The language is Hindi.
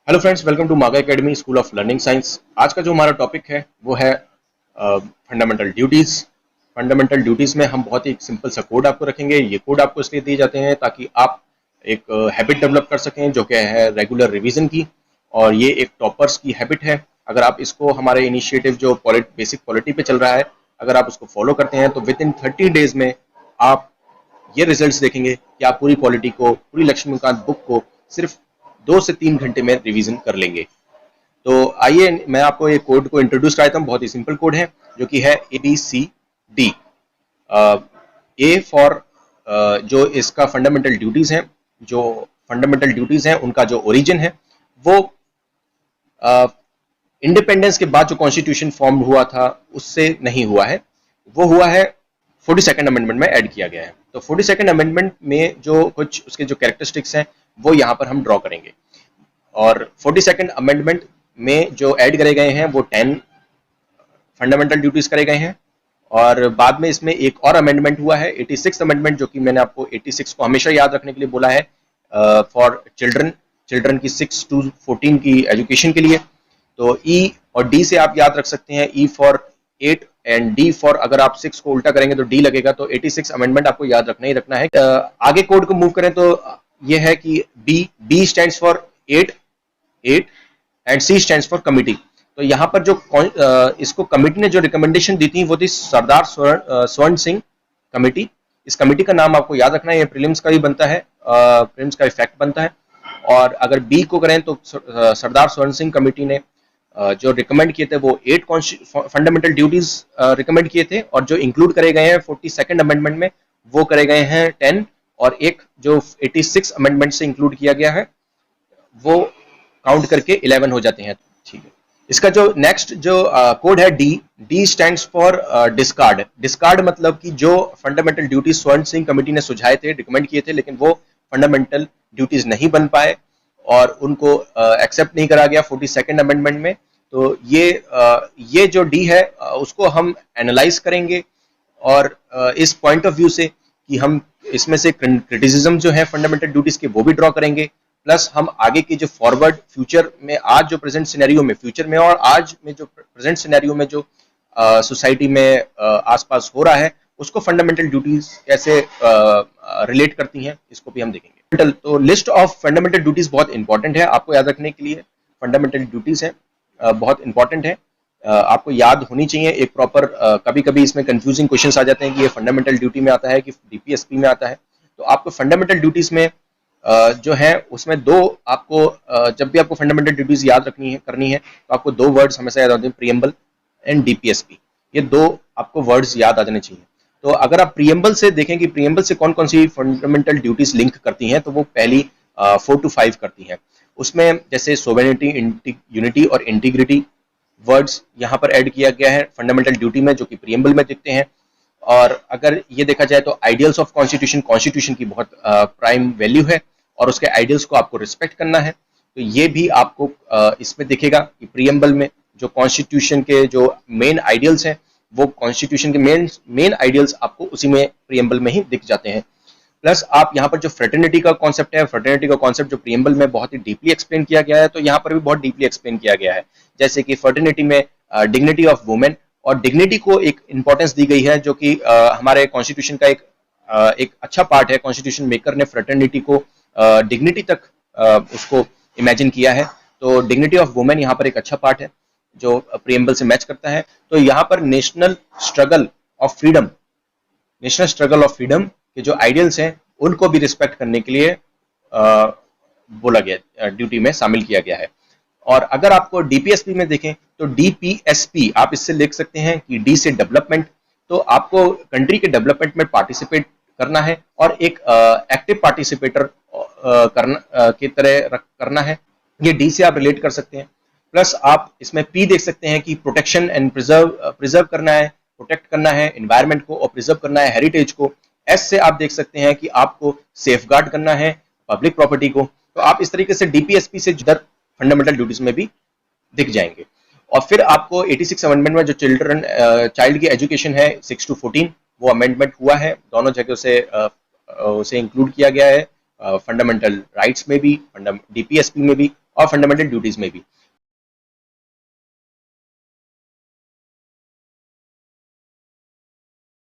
हेलो फ्रेंड्स, वेलकम टू मागा academy school of learning science. आज का जो हमारा टॉपिक है वो है फंडामेंटल ड्यूटीज। फंडामेंटल ड्यूटीज में हम बहुत ही सिंपल सा कोड आपको रखेंगे। ये कोड आपको इसलिए दिए जाते हैं ताकि आप एक हैबिट डेवलप कर सकें जो कि है रेगुलर रिवीजन की, और ये एक टॉपर्स की हैबिट है। अगर आप इसको हमारे इनिशिएटिव जो बेसिक पॉलिटी पे चल रहा है, अगर आप उसको फॉलो करते हैं तो विद इन 30 डेज में आप ये रिजल्ट्स देखेंगे कि आप पूरी पॉलिटी को, पूरी लक्ष्मीकांत बुक को सिर्फ 2 से 3 घंटे में रिवीजन कर लेंगे। तो आइए मैं आपको ये कोड को इंट्रोड्यूस कराता हूँ। बहुत ही सिंपल कोड है जो कि है ABCD। ए फॉर जो इसका फंडामेंटल ड्यूटीज हैं, जो फंडामेंटल ड्यूटीज हैं उनका जो ओरिजिन है वो इंडिपेंडेंस के बाद जो कॉन्स्टिट्यूशन फॉर्म हुआ था उससे नहीं हुआ है, वो हुआ है 42nd अमेंडमेंट में ऐड किया गया है। तो 42nd अमेंडमेंट में जो कुछ उसके जो कैरेक्टरिस्टिक्स हैं वो यहाँ पर हम ड्रॉ करेंगे, और 42nd अमेंडमेंट में जो ऐड करे गए हैं वो 10 फंडामेंटल ड्यूटीज करे गए हैं। और बाद में इसमें एक और अमेंडमेंट हुआ है 86th अमेंडमेंट, जो कि मैंने आपको 86 को हमेशा याद रखने के लिए बोला है फॉर चिल्ड्रन की 6 to 14 की एजुकेशन के लिए। तो ई और डी से आप याद रख सकते हैं, E for 8 and D for, अगर आप 6 को उल्टा करेंगे तो डी लगेगा। तो 86 अमेंडमेंट आपको याद रखना ही रखना है। आगे कोड को मूव करें तो ये है कि B stands for 8 and C stands for committee. तो यहाँ पर जो इसको कमिटी ने जो रिकमेंडेशन दी थी वो थी सरदार स्वर्ण सिंह कमेटी। इस कमेटी का नाम आपको याद रखना है, ये प्रीलिम्स का भी बनता है, प्रीलिम्स का इफेक्ट बनता है। और अगर बी को करें तो सरदार स्वर्ण सिंह कमेटी ने जो रिकमेंड किए थे वो 8 फंडामेंटल ड्यूटीज रिकमेंड किए थे, और जो इंक्लूड करे गए हैं 42nd अमेंडमेंट में वो करे गए हैं 10, और एक जो 86 अमेंडमेंट से इंक्लूड किया गया है वो काउंट करके 11 हो जाते हैं। ठीक है, इसका जो नेक्स्ट जो कोड है D stands for discard. Discard मतलब कि जो फंडामेंटल ड्यूटीज स्वर्ण सिंह कमेटी ने सुझाए थे, रिकमेंड किए थे, लेकिन वो फंडामेंटल ड्यूटीज नहीं बन पाए और उनको एक्सेप्ट नहीं करा गया 42nd अमेंडमेंट में। तो ये जो डी है उसको हम एनालाइज करेंगे, और इस पॉइंट ऑफ व्यू से कि हम इसमें से क्रिटिसिज्म जो है फंडामेंटल ड्यूटीज के वो भी ड्रॉ करेंगे, प्लस हम आगे के जो फॉरवर्ड फ्यूचर में, आज जो प्रेजेंट सिनेरियो में, फ्यूचर में और आज में जो प्रेजेंट सिनेरियो में जो सोसाइटी में आसपास हो रहा है उसको फंडामेंटल ड्यूटीज कैसे रिलेट करती हैं, इसको भी हम देखेंगे। तो लिस्ट ऑफ फंडामेंटल ड्यूटीज बहुत इंपॉर्टेंट है आपको याद रखने के लिए। फंडामेंटल ड्यूटीज है बहुत इंपॉर्टेंट है, आपको याद होनी चाहिए एक प्रॉपर। कभी कभी इसमें कंफ्यूजिंग क्वेश्चंस आ जाते हैं कि ये फंडामेंटल ड्यूटी में आता है कि डीपीएसपी में आता है। तो आपको फंडामेंटल ड्यूटीज में जो है उसमें दो आपको, जब भी आपको फंडामेंटल ड्यूटीज याद करनी है तो आपको 2 वर्ड्स हमेशा याद होते हैं, प्रीएम्बल एंड डीपीएसपी। ये 2 आपको वर्ड्स याद आ जाने चाहिए। तो अगर आप प्रीएम्बल से देखें कि प्रीएम्बल से कौन कौन सी फंडामेंटल ड्यूटीज लिंक करती हैं, तो वो पहली 4 to 5 करती हैं। उसमें जैसे सोवेरेनिटी, यूनिटी और इंटीग्रिटी वर्ड्स यहाँ पर ऐड किया गया है फंडामेंटल ड्यूटी में, जो कि प्रीएम्बल में दिखते हैं। और अगर ये देखा जाए तो आइडियल्स ऑफ कॉन्स्टिट्यूशन की बहुत प्राइम वैल्यू है, और उसके आइडियल्स को आपको रिस्पेक्ट करना है। तो ये भी आपको इसमें दिखेगा कि प्रीएम्बल में जो कॉन्स्टिट्यूशन के जो मेन आइडियल्स हैं, वो कॉन्स्टिट्यूशन के मेन आइडियल्स आपको उसी में प्रीएम्बल में ही दिख जाते हैं। प्लस आप यहाँ पर जो फ्रेटर्निटी का कॉन्सेप्ट है, फ्रेटर्निटी का कॉन्सेप्ट जो प्रीएम्बल में बहुत ही डीपली एक्सप्लेन किया गया है, तो यहाँ पर भी बहुत डीपली एक्सप्लेन किया गया है। जैसे कि फ्रेटर्निटी में डिग्निटी ऑफ वुमेन, और डिग्निटी को एक इंपॉर्टेंस दी गई है जो कि हमारे कॉन्स्टिट्यूशन का एक अच्छा पार्ट है। कॉन्स्टिट्यूशन मेकर ने फ्रेटर्निटी को डिग्निटी तक उसको इमेजिन किया है। तो डिग्निटी ऑफ वुमेन यहाँ पर एक अच्छा पार्ट है जो प्रीएम्बल से मैच करता है। तो यहाँ पर नेशनल स्ट्रगल ऑफ फ्रीडम के जो आइडियल्स हैं उनको भी रिस्पेक्ट करने के लिए बोला गया, ड्यूटी में शामिल किया गया है। और अगर आपको डीपीएसपी में देखें तो डीपीएसपी आप इससे लिख सकते हैं कि डी से डेवलपमेंट। तो आपको कंट्री के डेवलपमेंट में पार्टिसिपेट करना है और एक एक्टिव पार्टिसिपेटर की तरह करना है। ये डी से आप रिलेट कर सकते हैं। प्लस आप इसमें पी देख सकते हैं कि प्रोटेक्शन एंड प्रिजर्व करना है, प्रोटेक्ट करना है एनवायरनमेंट को और प्रिजर्व करना है हेरिटेज को। एस से आप देख सकते हैं कि आपको सेफगार्ड करना है पब्लिक प्रॉपर्टी को। तो आप इस तरीके से डीपीएसपी से जुड़कर फंडामेंटल ड्यूटीज में भी दिख जाएंगे। और फिर आपको 86 अमेंडमेंट में जो चाइल्ड की एजुकेशन है 6 to 14, वो अमेंडमेंट हुआ है, दोनों जगह से उसे इंक्लूड किया गया है, फंडामेंटल राइट्स में भी, डीपीएसपी में भी और फंडामेंटल ड्यूटीज में भी।